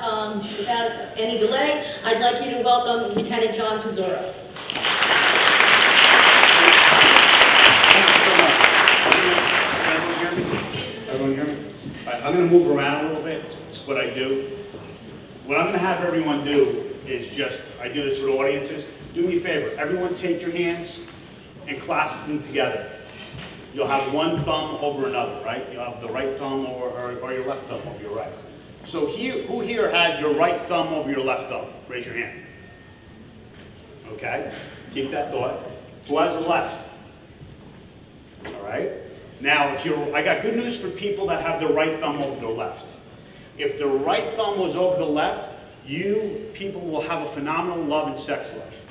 without any delay, I'd like you to welcome Lieutenant John Pizzuro. Everyone hear me? I'm going to move around a little bit. It's what I do. What I'm going to have everyone do is I do this with audiences. Do me a favor. Everyone take your hands and clasp them together. You'll have one thumb over another, right? You'll have the right thumb or your left thumb over your right. So who here has your right thumb over your left thumb? Raise your hand. Okay? Keep that thought. Who has the left? All right? Now, I got good news for people that have the right thumb over their left. If the right thumb was over the left, you people will have a phenomenal love and sex life.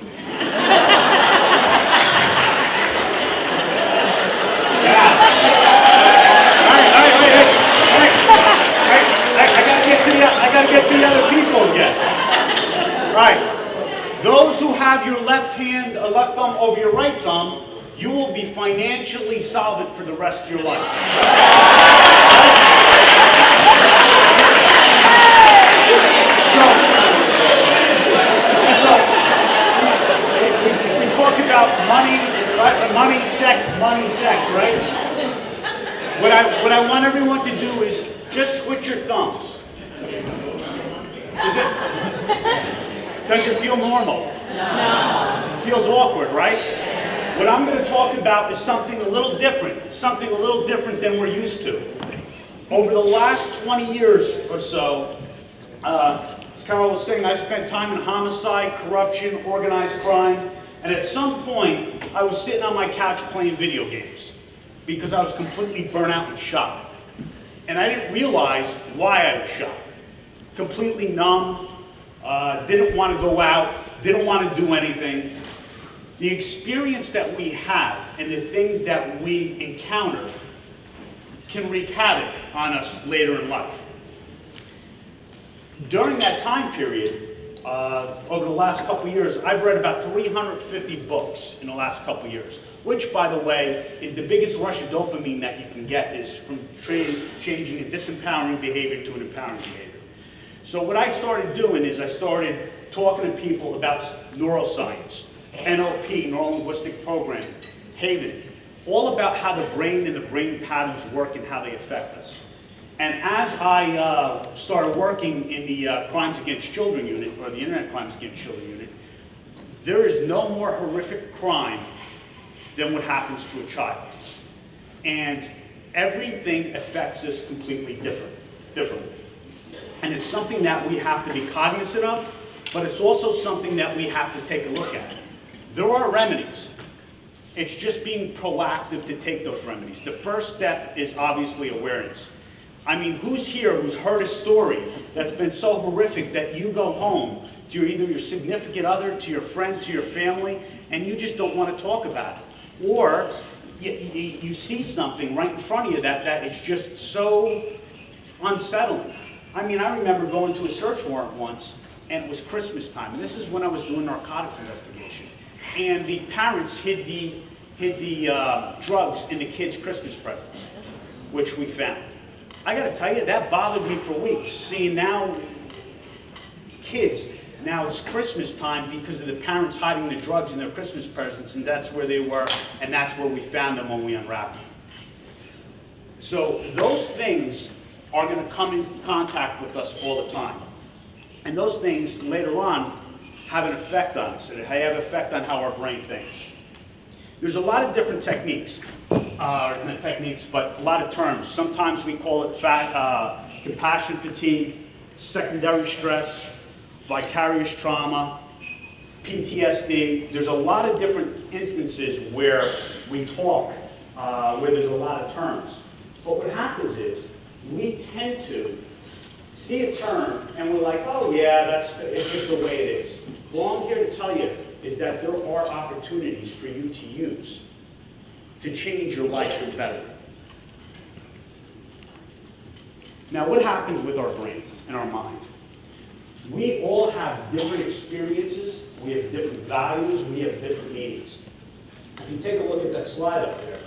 Yeah. I gotta get to the other people again. All right. Those who have your left thumb over your right thumb, you will be financially solvent for the rest of your life. We talk about money, right? Money, sex, right? What I want everyone to do is just switch your thumbs. Does it feel normal? No. It feels awkward, right? What I'm going to talk about is something a little different. Something a little different than we're used to. Over the last 20 years or so, as Carol was saying, I spent time in homicide, corruption, organized crime, and at some point, I was sitting on my couch playing video games because I was completely burnt out and shot. And I didn't realize why I was shot. Completely numb, didn't want to go out, didn't want to do anything. The experience that we have and the things that we encounter can wreak havoc on us later in life. During that time period, over the last couple years, I've read about 350 books in the last couple years, which, by the way, is the biggest rush of dopamine that you can get is from changing a disempowering behavior to an empowering behavior. So what I started doing is I started talking to people about neuroscience, NLP, neuro-linguistic programming, Haven, all about how the brain and the brain patterns work and how they affect us. And as I started working in the Crimes Against Children unit, or the Internet Crimes Against Children unit, there is no more horrific crime than what happens to a child. And everything affects us completely differently. And it's something that we have to be cognizant of, but it's also something that we have to take a look at. There are remedies. It's just being proactive to take those remedies. The first step is obviously awareness. I mean, who's here who's heard a story that's been so horrific that you go home to either your significant other, to your friend, to your family, and you just don't want to talk about it? Or you see something right in front of you that is just so unsettling. I mean, I remember going to a search warrant once, and it was Christmas time, and this is when I was doing narcotics investigation. And the parents hid the drugs in the kids' Christmas presents, which we found. I got to tell you, that bothered me for weeks. Seeing now kids, now it's Christmas time because of the parents hiding the drugs in their Christmas presents, and that's where they were, and that's where we found them when we unwrapped them. So those things are going to come in contact with us all the time. And those things later on have an effect on us, and they have an effect on how our brain thinks. There's a lot of different techniques, not techniques, but a lot of terms. Sometimes we call it compassion fatigue, secondary stress, vicarious trauma, PTSD. There's a lot of different instances where we talk, where there's a lot of terms. But what happens is we tend to see a term and we're like, oh yeah, it's just the way it is. Well, I'm here to tell you is that there are opportunities for you to use to change your life for the better. Now, what happens with our brain and our mind? We all have different experiences, we have different values, we have different meanings. If you take a look at that slide up there,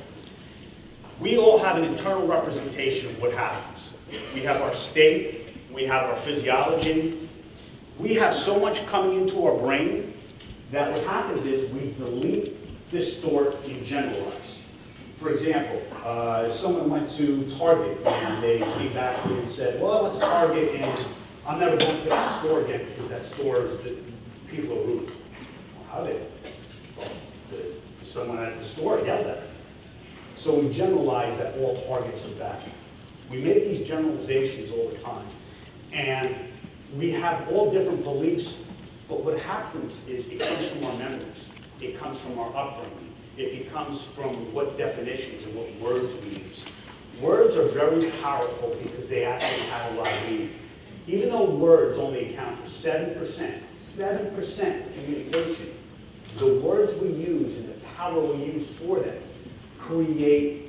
we all have an internal representation of what happens. We have our state, we have our physiology. We have so much coming into our brain that what happens is we delete, distort, and generalize. For example, if someone went to Target and they came back to me and said, well, I went to Target and I'm never going to that store again because that store is, people are rude. Well, how did it? Well, someone at the store yelled at them. So we generalize that all Targets are bad. We make these generalizations all the time. And we have all different beliefs, but what happens is it comes from our memories. It comes from our upbringing. It comes from what definitions and what words we use. Words are very powerful because they actually have a lot of meaning. Even though words only account for 7% of communication, the words we use and the power we use for them create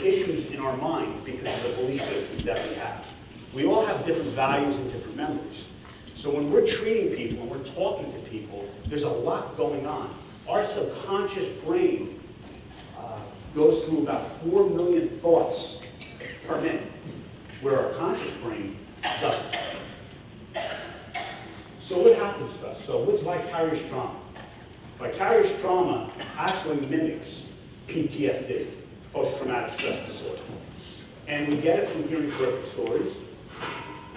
issues in our mind because of the belief systems that we have. We all have different values and different memories. So when we're treating people and we're talking to people, there's a lot going on. Our subconscious brain goes through about 4 million thoughts per minute, where our conscious brain doesn't. So what happens to us? So what's vicarious trauma? Vicarious trauma actually mimics PTSD, post-traumatic stress disorder. And we get it from hearing horrific stories.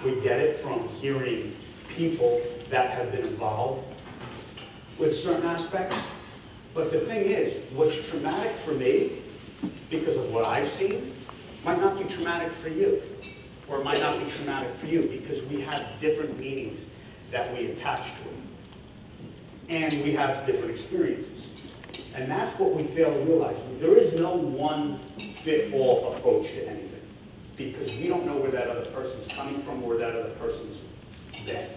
We get it from hearing people that have been involved with certain aspects. But the thing is, what's traumatic for me, because of what I've seen, might not be traumatic for you, or might not be traumatic for you, because we have different meanings that we attach to it. And we have different experiences. And that's what we fail to realize. There is no one fit-all approach to anything, because we don't know where that other person's coming from or where that other person's been.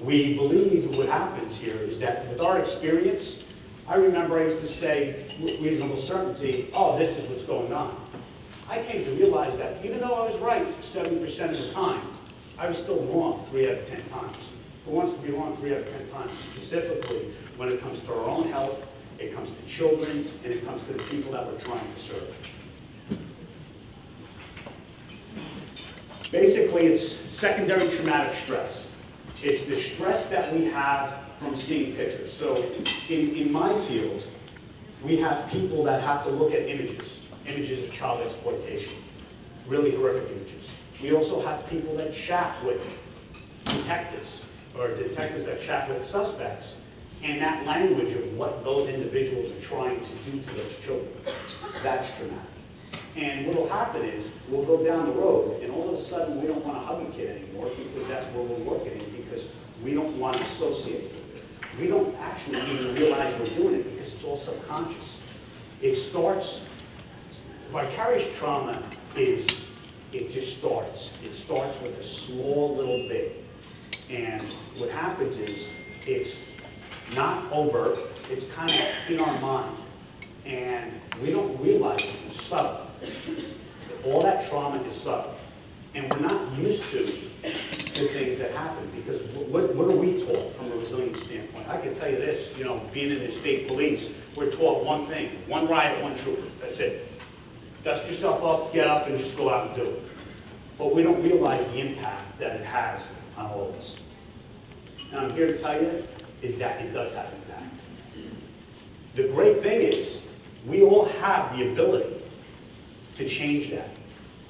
We believe what happens here is that with our experience, I remember I used to say with reasonable certainty, oh, this is what's going on. I came to realize that even though I was right 70% of the time, I was still wrong 3 out of 10 times. Who wants to be wrong 3 out of 10 times? Specifically, when it comes to our own health, it comes to children, and it comes to the people that we're trying to serve. Basically, it's secondary traumatic stress. It's the stress that we have from seeing pictures. So in my field, we have people that have to look at images of child exploitation, really horrific images. We also have people that chat with detectives, or detectives that chat with suspects, and that language of what those individuals are trying to do to those children. That's traumatic. And what will happen is, we'll go down the road, and all of a sudden we don't want to hug a kid anymore because that's where we're working in, because we don't want to associate with it. We don't actually even realize we're doing it because it's all subconscious. It starts, vicarious trauma is, it just starts. It starts with a small little bit. And what happens is, it's not overt, it's kind of in our mind. And we don't realize it. It's subtle. All that trauma is subtle. And we're not used to the things that happen, because what are we taught from a resilience standpoint? I can tell you this, you know, being in the state police, we're taught one thing: one riot, one trooper. That's it. Dust yourself up, get up, and just go out and do it. But we don't realize the impact that it has on all of us. And I'm here to tell you is that it does have impact. The great thing is, we all have the ability to change that.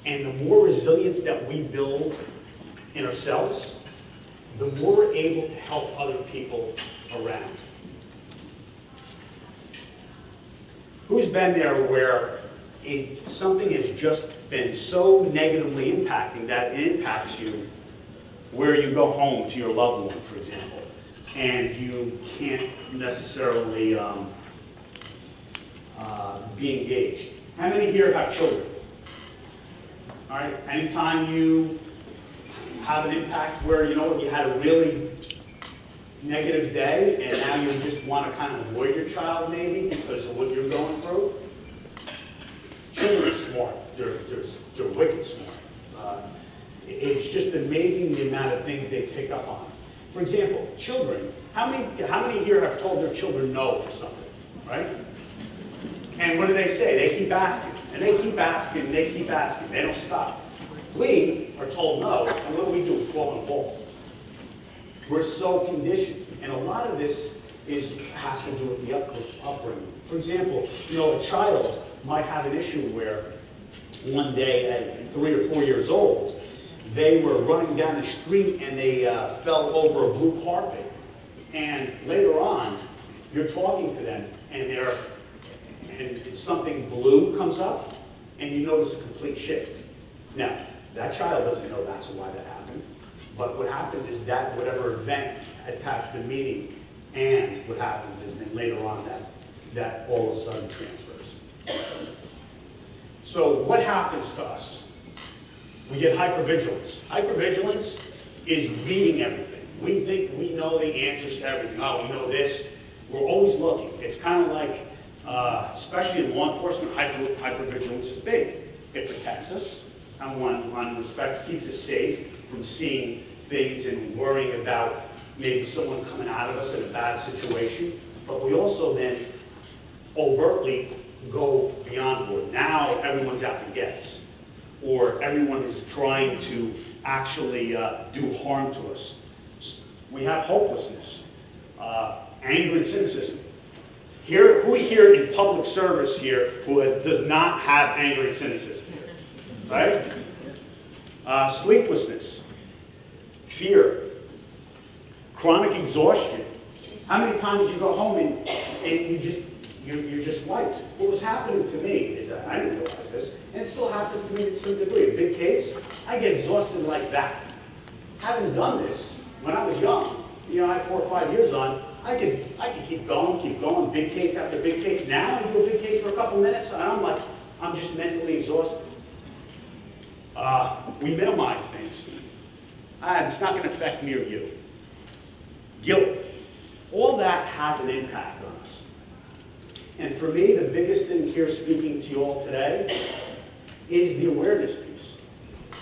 And the more resilience that we build in ourselves, the more we're able to help other people around. Who's been there where something has just been so negatively impacting that it impacts you, where you go home to your loved one, for example, and you can't necessarily be engaged? How many here have children? All right, anytime you have an impact where, you know, you had a really negative day and now you just want to kind of avoid your child maybe because of what you're going through, children are smart. They're wicked smart. It's just amazing the amount of things they pick up on. For example, children. How many here have told their children no for something, right? And what do they say? They keep asking, and they keep asking, and they keep asking. They don't stop. We are told no, and what do? We crawl on a wall. We're so conditioned, and a lot of this has to do with the upbringing. For example, a child might have an issue where one day at 3 or 4 years old, they were running down the street and they fell over a blue carpet. And later on, you're talking to them, and something blue comes up, and you notice a complete shift. Now, that child doesn't know that's why that happened, but what happens is that whatever event attached to meaning, and what happens is then later on that all of a sudden transfers. So what happens to us? We get hypervigilance. Hypervigilance is reading everything. We think we know the answers to everything. Oh, we know this. We're always looking. It's kind of like, especially in law enforcement, hypervigilance is big. It protects us, and one respect keeps us safe from seeing things and worrying about maybe someone coming out of us in a bad situation. But we also then overtly go beyond board. Now everyone's out to get us, or everyone is trying to actually do harm to us. We have hopelessness, anger and cynicism. Who here in public service here who does not have anger and cynicism? Right? Sleeplessness, fear, chronic exhaustion. How many times you go home and you're just wiped? What was happening to me is that I didn't realize this, and it still happens to me to some degree. A big case, I get exhausted like that. Having done this when I was young, I had 4 or 5 years on, I could keep going, big case after big case. Now I do a big case for a couple minutes, and I'm just mentally exhausted. We minimize things. It's not going to affect me or you. Guilt. All that has an impact on us. And for me, the biggest thing here speaking to you all today is the awareness piece.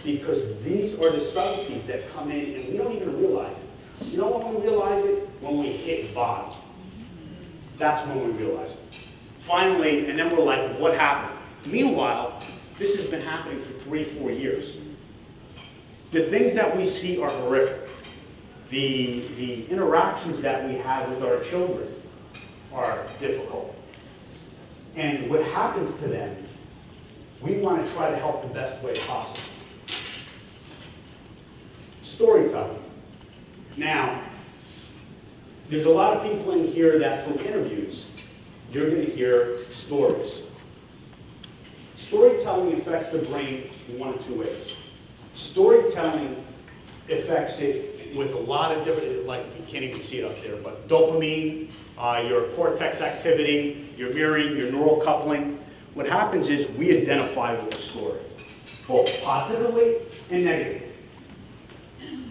Because these are the subtleties that come in and we don't even realize it. You know when we realize it? When we hit bottom. That's when we realize it. Finally, and then we're like, what happened? Meanwhile, this has been happening for 3, 4 years. The things that we see are horrific. The interactions that we have with our children are difficult. And what happens to them, we want to try to help the best way possible. Storytelling. Now, there's a lot of people in here that from interviews, you're going to hear stories. Storytelling affects the brain in 1 of 2 ways. Storytelling affects it with a lot of different, like you can't even see it up there, but dopamine, your cortex activity, your mirroring, your neural coupling. What happens is we identify with the story, both positively and negatively.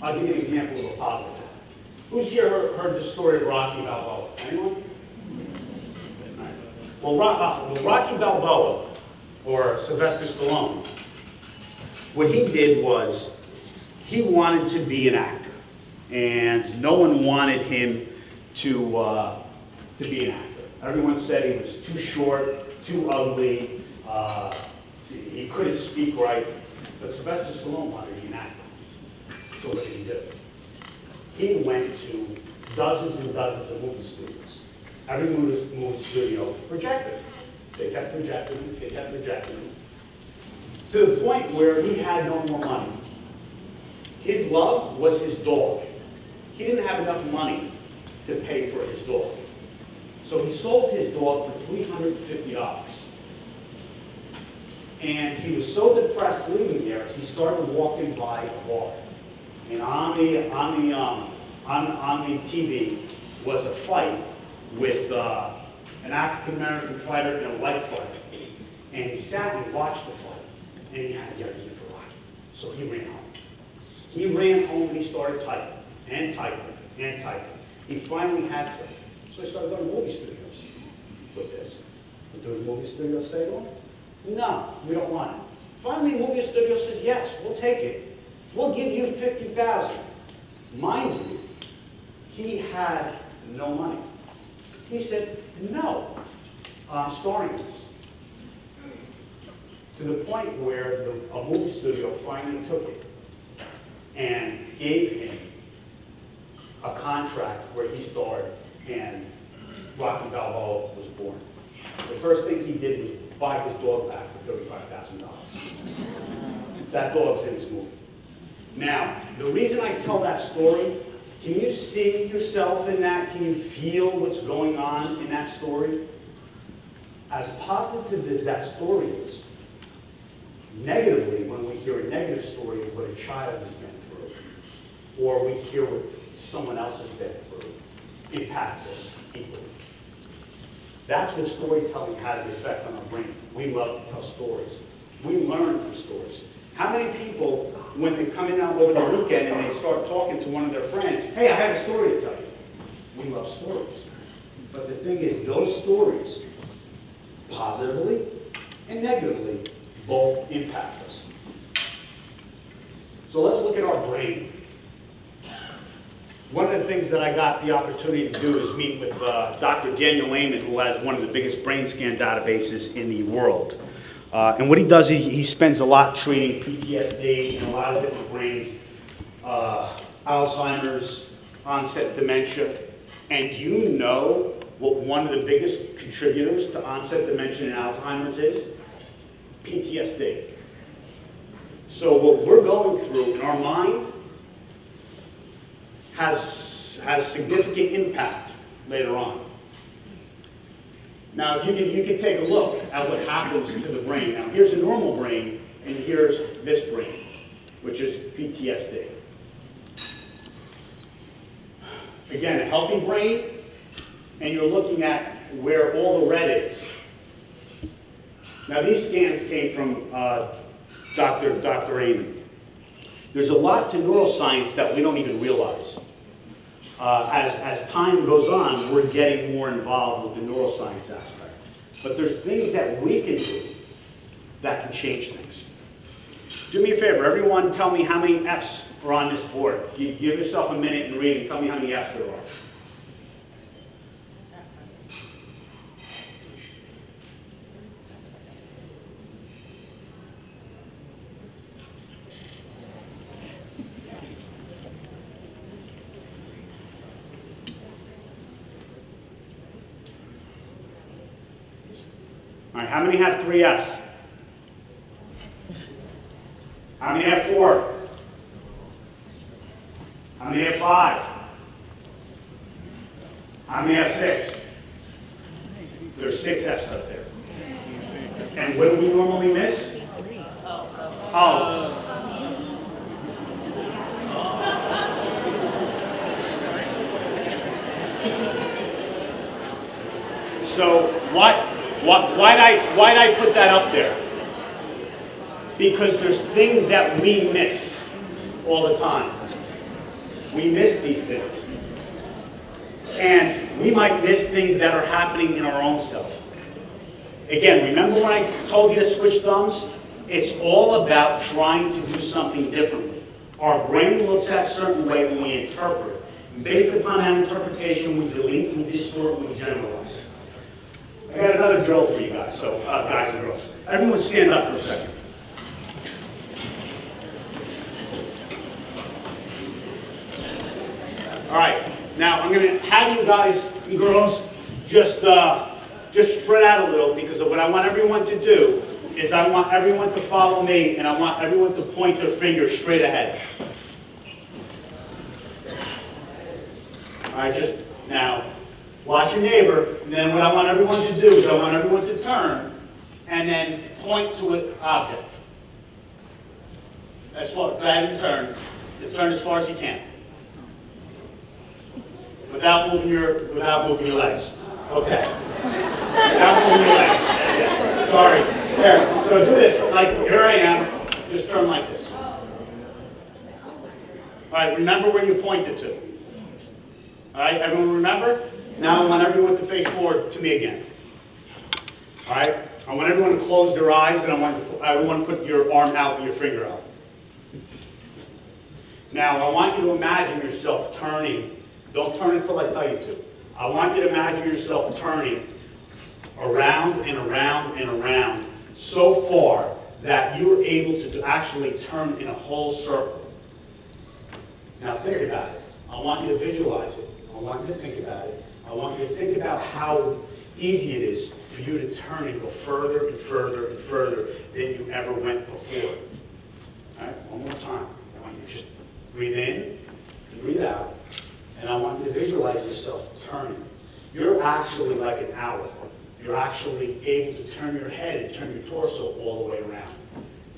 I'll give you an example of a positive. Who's here heard the story of Rocky Balboa? Anyone? Well, Rocky Balboa, or Sylvester Stallone, what he did was he wanted to be an actor, and no one wanted him to be an actor. Everyone said he was too short, too ugly, he couldn't speak right, but Sylvester Stallone wanted to be an actor. So what did he do? He went to dozens and dozens of movie studios. Every movie studio projected. They kept projecting him, they kept projecting him, to the point where he had no more money. His love was his dog. He didn't have enough money to pay for his dog. So he sold his dog for $350. And he was so depressed leaving there, he started walking by a bar. And on the TV was a fight with an African American fighter and a white fighter. And he sat and watched the fight. And he had to get a gift for Rocky. So he ran home. He ran home and he started typing and typing and typing. He finally had some. So he started going to movie studios with this. But do the movie studios say to him? No, we don't want it. Finally, movie studio says, yes, we'll take it. We'll give you $50,000. Mind you, he had no money. He said, no, I'm starring this. to the point where a movie studio finally took it and gave him a contract where he starred, and Rocky Balboa was born. The first thing he did was buy his dog back for $35,000. That dog's in this movie. Now, the reason I tell that story, can you see yourself in that? Can you feel what's going on in that story? As positive as that story is, negatively, when we hear a negative story of what a child has been through, or we hear what someone else has been through, impacts us equally. That's what storytelling has the effect on our brain. We love to tell stories. We learn from stories. How many people, when they come in out over the weekend and they start talking to one of their friends, hey, I have a story to tell you. We love stories. But the thing is, those stories, positively and negatively, both impact us. So let's look at our brain. One of the things that I got the opportunity to do is meet with Dr. Daniel Lehman, who has one of the biggest brain scan databases in the world. And what he does is he spends a lot treating PTSD and a lot of different brains, Alzheimer's, onset dementia. And do you know what one of the biggest contributors to onset dementia and Alzheimer's is? PTSD. So what we're going through in our mind has significant impact later on. Now, if you can take a look at what happens to the brain. Now, here's a normal brain, and here's this brain, which is PTSD. Again, a healthy brain, and you're looking at where all the red is. Now, these scans came from Dr. Amen. There's a lot to neuroscience that we don't even realize. As time goes on, we're getting more involved with the neuroscience aspect. But there's things that we can do that can change things. Do me a favor, everyone tell me how many F's are on this board. Give yourself a minute and read and tell me how many F's there are. All right, how many have 3 F's? How many have 4? How many have 5? How many have 6? There's 6 F's up there. And what do we normally miss? O's. So why'd I put that up there? Because there's things that we miss all the time. We miss these things. And we might miss things that are happening in our own self. Again, remember when I told you to switch thumbs? It's all about trying to do something differently. Our brain looks at a certain way when we interpret. And based upon that interpretation, we delete, we distort, we generalize. I got another drill for you guys, so guys and girls. Everyone stand up for a second. All right, now I'm going to have you guys and girls just spread out a little, because what I want everyone to do is I want everyone to follow me, and I want everyone to point their finger straight ahead. All right, just now. Watch your neighbor, and then what I want everyone to do is I want everyone to turn and then point to an object. That's what, go ahead and turn. Turn as far as you can. Without moving your legs. Okay. Without moving your legs. Yeah. Sorry. There. So do this. Like, here I am. Just turn like this. All right, remember where you pointed to. All right, everyone remember? Now I want everyone to face forward to me again. All right? I want everyone to close their eyes, and I want everyone to put your arm out and your finger out. Now I want you to imagine yourself turning. Don't turn until I tell you to. I want you to imagine yourself turning around and around and around so far that you were able to actually turn in a whole circle. Now think about it. I want you to visualize it. I want you to think about it. I want you to think about how easy it is for you to turn and go further and further and further than you ever went before. All right, one more time. I want you to just breathe in and breathe out. And I want you to visualize yourself turning. You're actually like an owl. You're actually able to turn your head and turn your torso all the way around.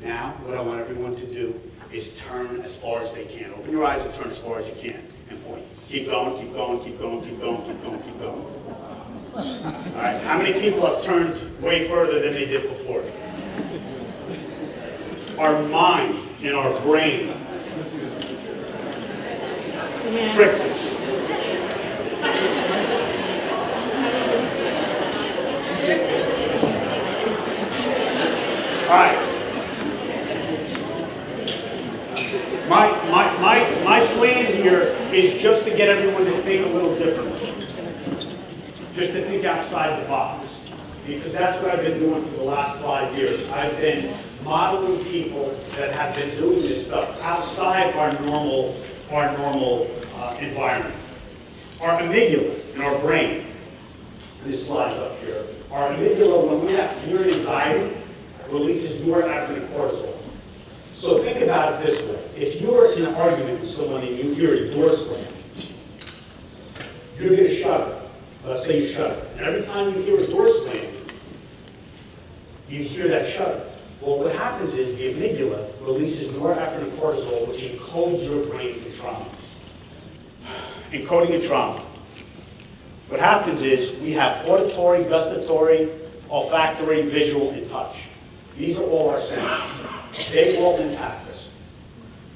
Now, what I want everyone to do is turn as far as they can. Open your eyes and turn as far as you can. And point. Keep going, keep going, keep going, keep going, keep going, keep going. All right, how many people have turned way further than they did before? Our mind and our brain tricks us. All right. My plan here is just to get everyone to think a little differently. Just to think outside the box. Because that's what I've been doing for the last 5 years. I've been modeling people that have been doing this stuff outside our normal environment. Our amygdala in our brain, this slide's up here, our amygdala, when we have fear and anxiety, releases norepinephrine and cortisol. So think about it this way. If you're in an argument with someone and you hear a door slam, you're going to shudder. Let's say you shudder. And every time you hear a door slam, you hear that shudder. Well, what happens is the amygdala releases norepinephrine and cortisol, which encodes your brain to trauma. Encoding a trauma. What happens is we have auditory, gustatory, olfactory, visual, and touch. These are all our senses. They all impact us.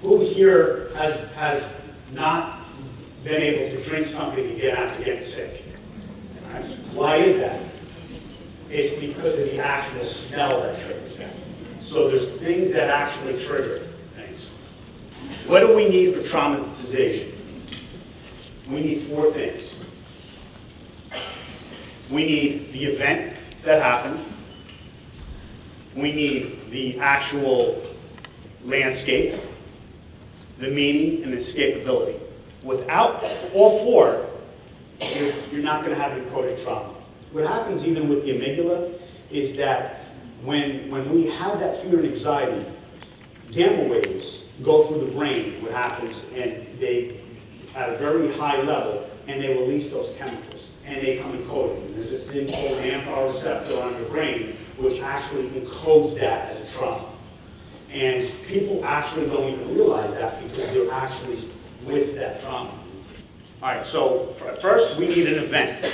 Who here has not been able to drink something again after getting sick? Right? Why is that? It's because of the actual smell that triggers that. So there's things that actually trigger things. What do we need for traumatization? We need 4 things. We need the event that happened. We need the actual landscape, the meaning, and the escapability. Without all 4, you're not going to have encoded trauma. What happens even with the amygdala is that when we have that fear and anxiety, gamma waves go through the brain, what happens, and they, at a very high level, and they release those chemicals, and they come encoded. And there's this thing called an AMPA receptor on your brain, which actually encodes that as a trauma. And people actually don't even realize that because they're actually with that trauma. All right, so first we need an event.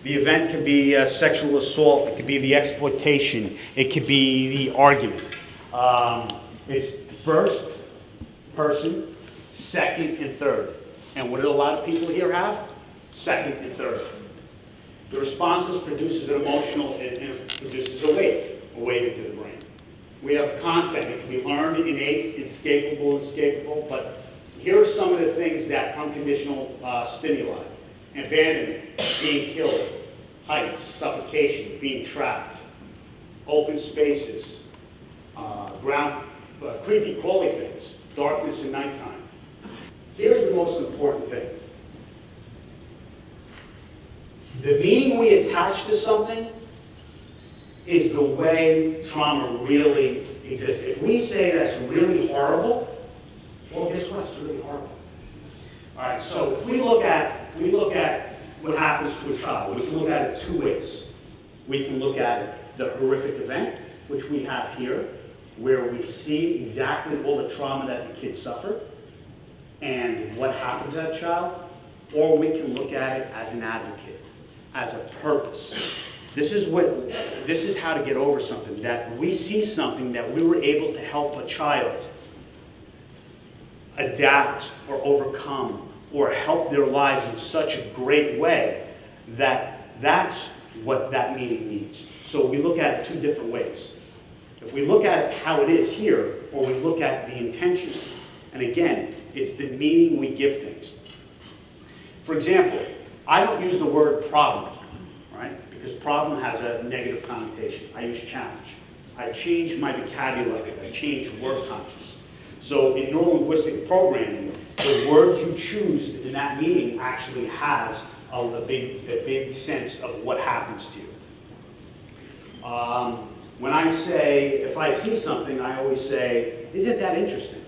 The event could be sexual assault, it could be the exploitation, it could be the argument. It's first person, second, and third. And what do a lot of people here have? Second and third. The responses produces an emotional, it produces a wave into the brain. We have content, it can be learned, innate, escapable, but here are some of the things that unconditional stimuli. Abandonment, being killed, heights, suffocation, being trapped, open spaces, creepy crawly things, darkness and nighttime. Here's the most important thing. The meaning we attach to something is the way trauma really exists. If we say that's really horrible, well, guess what? It's really horrible. All right, so if we look at what happens to a child, we can look at it 2 ways. We can look at the horrific event, which we have here, where we see exactly all the trauma that the kid suffered and what happened to that child, or we can look at it as an advocate, as a purpose. This is how to get over something, that we see something that we were able to help a child adapt or overcome or help their lives in such a great way that that's what that meaning means. So we look at it 2 different ways. If we look at it how it is here, or we look at the intention, and again, it's the meaning we give things. For example, I don't use the word problem, right? Because problem has a negative connotation. I use challenge. I change my vocabulary, I change word conscious. So in neurolinguistic programming, the words you choose in that meeting actually has a big sense of what happens to you. When I say, if I see something, I always say, isn't that interesting?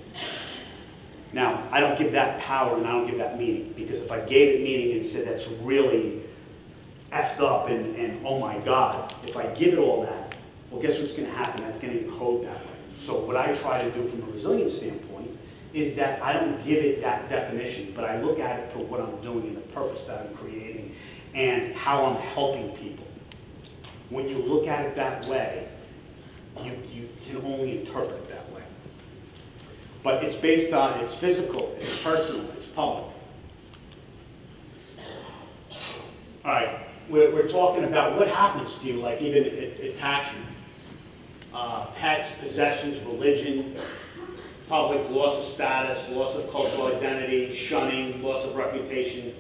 Now, I don't give that power and I don't give that meaning, because if I gave it meaning and said that's really effed up and oh my God, if I give it all that, well, guess what's going to happen? That's going to encode that way. So what I try to do from a resilience standpoint is that I don't give it that definition, but I look at it for what I'm doing and the purpose that I'm creating and how I'm helping people. When you look at it that way, you can only interpret it that way. But it's based on, it's physical, it's personal, it's public. All right, we're talking about what happens to you, like even attachment, pets, possessions, religion, public, loss of status, loss of cultural identity, shunning, loss of reputation.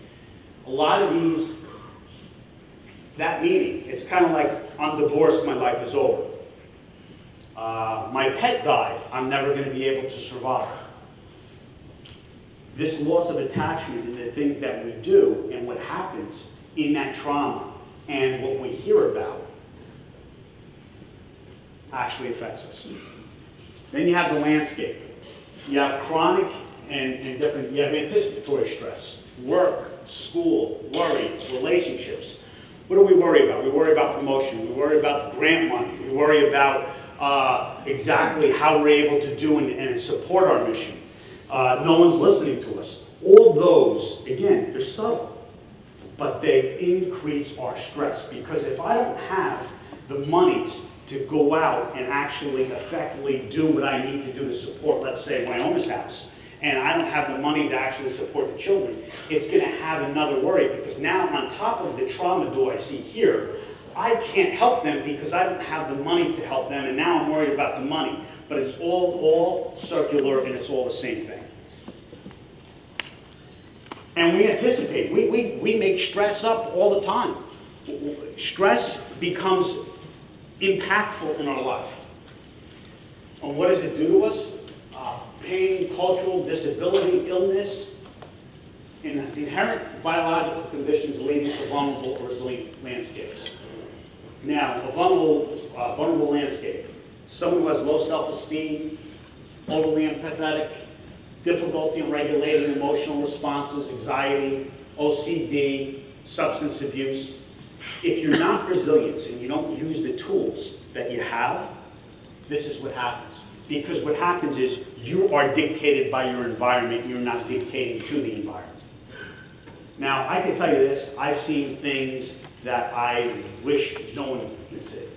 A lot of these, that meaning, it's kind of like, I'm divorced, my life is over. My pet died, I'm never going to be able to survive. This loss of attachment and the things that we do and what happens in that trauma and what we hear about actually affects us. Then you have the landscape. You have chronic and different, you have anticipatory stress, work, school, worry, relationships. What do we worry about? We worry about promotion. We worry about grant money. We worry about exactly how we're able to do and support our mission. No one's listening to us. All those, again, they're subtle, but they increase our stress, because if I don't have the monies to go out and actually effectively do what I need to do to support, let's say, my owner's house, and I don't have the money to actually support the children, it's going to have another worry, because now on top of the trauma do I see here, I can't help them because I don't have the money to help them, and now I'm worried about the money. But it's all circular, and it's all the same thing. And we anticipate. We make stress up all the time. Stress becomes impactful in our life. And what does it do to us? Pain, cultural disability, illness, inherent biological conditions leading to vulnerable or resilient landscapes. Now, a vulnerable landscape, someone who has low self-esteem, overly empathetic, difficulty in regulating emotional responses, anxiety, OCD, substance abuse. If you're not resilient and you don't use the tools that you have, this is what happens. Because what happens is you are dictated by your environment, you're not dictating to the environment. Now, I can tell you this, I've seen things that I wish no one could see.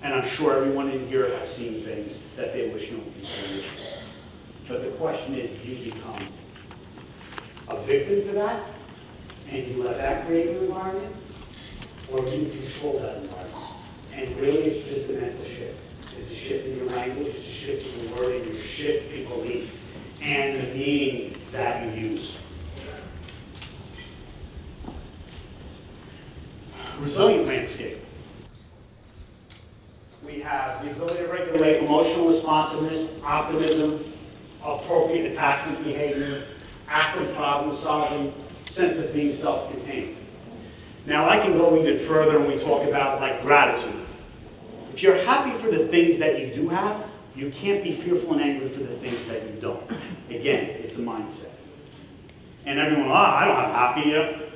And I'm sure everyone in here has seen things that they wish no one could see. But the question is, do you become a victim to that, and you let that create an environment, or do you control that environment? And really, it's just a mental shift. It's a shift in your language, it's a shift in your wording, it's a shift in belief, and the meaning that you use. Resilient landscape. We have the ability to regulate emotional responsiveness, optimism, appropriate attachment behavior, active problem solving, sense of being self-contained. Now I can go even further when we talk about like gratitude. If you're happy for the things that you do have, you can't be fearful and angry for the things that you don't. Again, it's a mindset. And everyone, I don't have happy yet.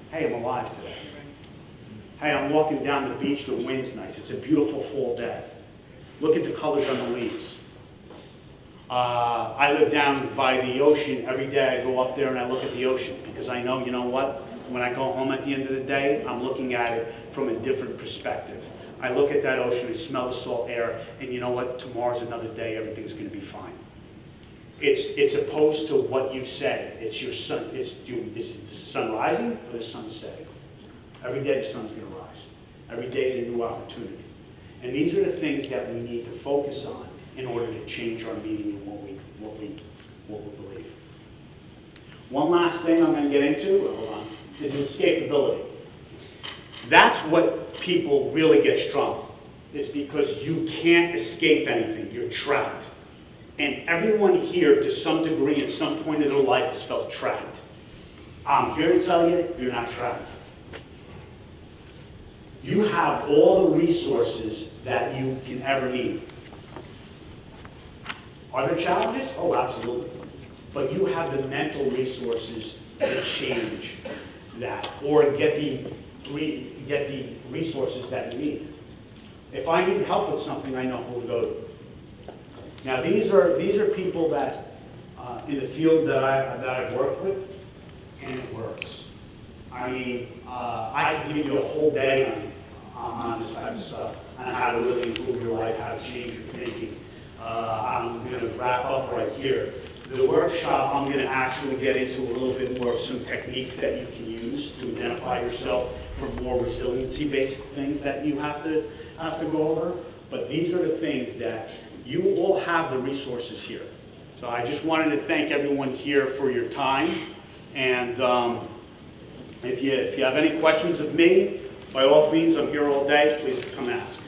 Hey, I'm alive today. Hey, I'm walking down the beach, the wind's nice. It's a beautiful fall day. Look at the colors on the leaves. I live down by the ocean. Every day I go up there and I look at the ocean because I know, you know what? When I go home at the end of the day, I'm looking at it from a different perspective. I look at that ocean and smell the salt air, and you know what? Tomorrow's another day. Everything's going to be fine. It's opposed to what you say. It's your sun. Is the sun rising or the sun setting? Every day the sun's going to rise. Every day is a new opportunity. And these are the things that we need to focus on in order to change our meaning and what we believe. One last thing I'm going to get into is escapability. That's what people really get strung, is because you can't escape anything. You're trapped. And everyone here, to some degree, at some point in their life, has felt trapped. I'm here to tell you, you're not trapped. You have all the resources that you can ever need. Are there challenges? Oh, absolutely. But you have the mental resources to change that, or get the resources that you need. If I need help with something, I know who to go to. Now, these are people that in the field that I've worked with, and it works. I mean, I can give you a whole day on this type of stuff, on how to really improve your life, how to change your thinking. I'm going to wrap up right here. The workshop, I'm going to actually get into a little bit more of some techniques that you can use to identify yourself for more resiliency-based things that you have to go over. But these are the things that you all have the resources here. So I just wanted to thank everyone here for your time. And if you have any questions of me, by all means, I'm here all day. Please come ask.